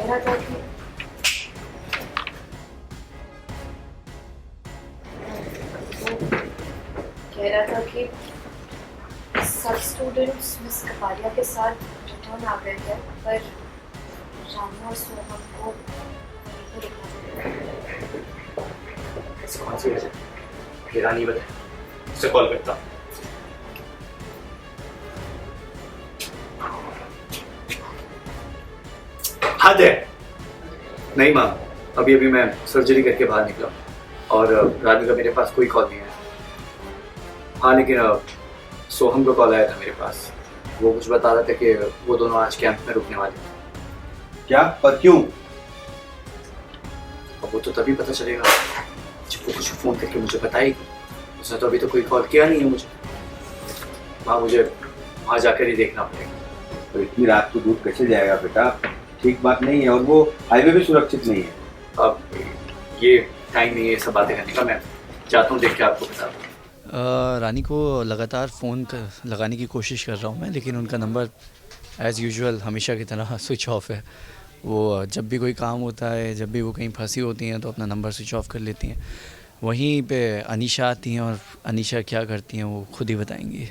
रहा था कि सब स्टूडेंट्स मिस कपालिया के साथ रिटर्न आ गए हैं, पर रानी और सोहम को वहीं पर रुकना पड़ेगा। ऐसी कौन सी वजह? ये रानी बताए, उसे कॉल करता हूँ। हद है। नहीं माँ, अभी अभी मैं सर्जरी करके बाहर निकला और रानी का मेरे पास कोई कॉल नहीं आया। हाँ लेकिन सोहम का कॉल आया था मेरे पास। वो कुछ बता रहा था कि वो दोनों आज कैंप में रुकने वाले हैं। क्या? पर क्यों? अब वो तो तभी पता चलेगा जब वो कुछ फोन करके मुझे बताएगी। उसने तो अभी तो कोई कॉल किया नहीं है मुझे। माँ मुझे वहाँ जाकर ही देखना पड़ेगा। तो इतनी रात को दूर कैसे जाएगा बेटा? ठीक बात नहीं है, और वो हाईवे भी सुरक्षित नहीं है। अब ये टाइम नहीं है ये सब बातें करने का। मैं जाता हूँ, देख के आपको बताता हूँ। रानी को लगातार फ़ोन लगाने की कोशिश कर रहा हूँ मैं, लेकिन उनका नंबर एज़ यूजुअल हमेशा की तरह स्विच ऑफ है। वो जब भी कोई काम होता है, जब भी वो कहीं फंसी होती हैं तो अपना नंबर स्विच ऑफ कर लेती हैं। वहीं पे अनीशा आती हैं और अनीशा क्या करती हैं वो खुद ही बताएंगी।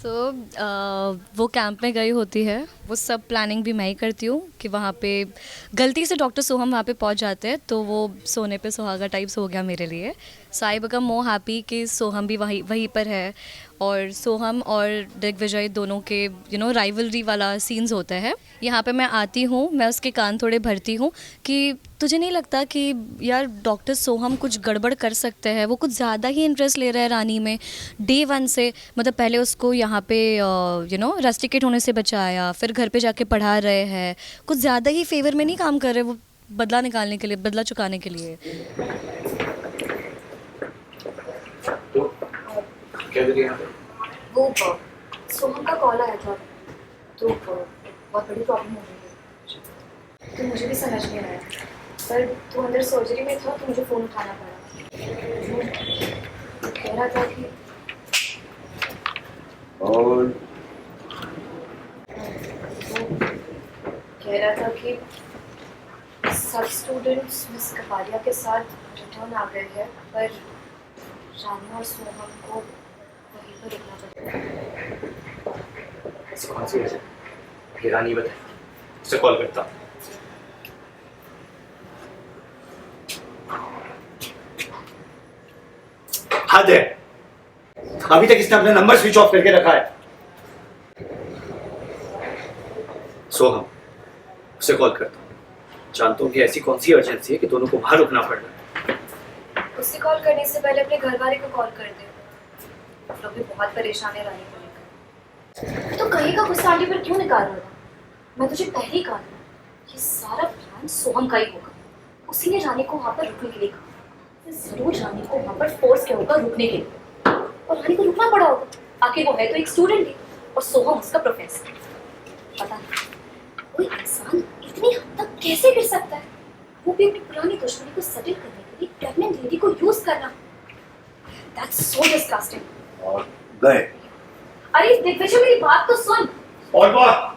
वो कैंप में गई होती है, वो सब प्लानिंग भी मैं ही करती हूँ कि वहाँ पे गलती से डॉक्टर सोहम वहाँ पे पहुँच जाते हैं तो वो सोने पे सुहागा टाइप्स हो गया मेरे लिए। सो आई बिकम मोर हैप्पी कि सोहम भी वहीं पर है, और सोहम और दिग्विजय दोनों के राइवलरी वाला सीन्स होता है। यहाँ पे मैं आती हूँ, मैं उसके कान थोड़े भरती हूँ कि तुझे नहीं लगता कि यार डॉक्टर सोहम कुछ गड़बड़ कर सकते हैं, वो कुछ ज़्यादा ही इंटरेस्ट ले रहा है रानी में डे 1 से। मतलब पहले उसको यहाँ पे रस्टिकेट होने से बचाया, फिर घर पे जाके पढ़ा रहे हैं, कुछ ज़्यादा ही फेवर में नहीं काम कर रहे वो, बदला निकालने के लिए, बदला चुकाने के लिए। तो क्या कर रही है? वो सोहम का कॉल आया था तो बहुत बड़ी प्रॉब्लम हो गई है। तो मुझे भी समझ नहीं आया, पर तू अंदर सर्जरी में था तो मुझे फ़ोन उठाना पड़ा। वो कह रहा था कि और सब स्टूडेंट्स मिस कपालिया के साथ रिटर्न आ गए हैं, पर रानी और सोहम को वहीं पर रुकना पड़ेगा। ऐसी कौन सी वजह? ये रानी बताए, उसे कॉल करता हूँ। हद है। अभी तक इसने अपना नंबर स्विच ऑफ करके रखा है। सोहम, उसे कॉल करता हूँ। जानता हूँ कि ऐसी कौन सी अर्जेंसी है कि दोनों को बाहर रुकना पड़ रहा है। उसे कॉल करने से पहले अपने घर वाले को कॉल कर दे। लोग भी बहुत परेशान है रानी को लेकर। तो कहीं का गुस्सा आंटी पर क्यों निकाल रहा था? मैं तुझे पहले ही कहा था, ये सारा प्लान सोहम का ही होगा। उसी ने रानी को वहाँ पर रुकने के लिए कहा। जरूर रानी को वहाँ पर फोर्स किया होगा रुकने के लिए, और रानी को रुकना पड़ा होगा। आखिर वो है तो एक स्टूडेंट ही, और सोहम उसका प्रोफेसर। पता नहीं कोई इंसान इतनी हद तक कैसे गिर सकता है, वो भी अपनी पुरानी दुश्मनी को सेटल करने के लिए प्रेग्नेंट लेडी को यूज करना। That's so disgusting. गए। अरे दिग्विजय मेरी बात तो सुन। और बात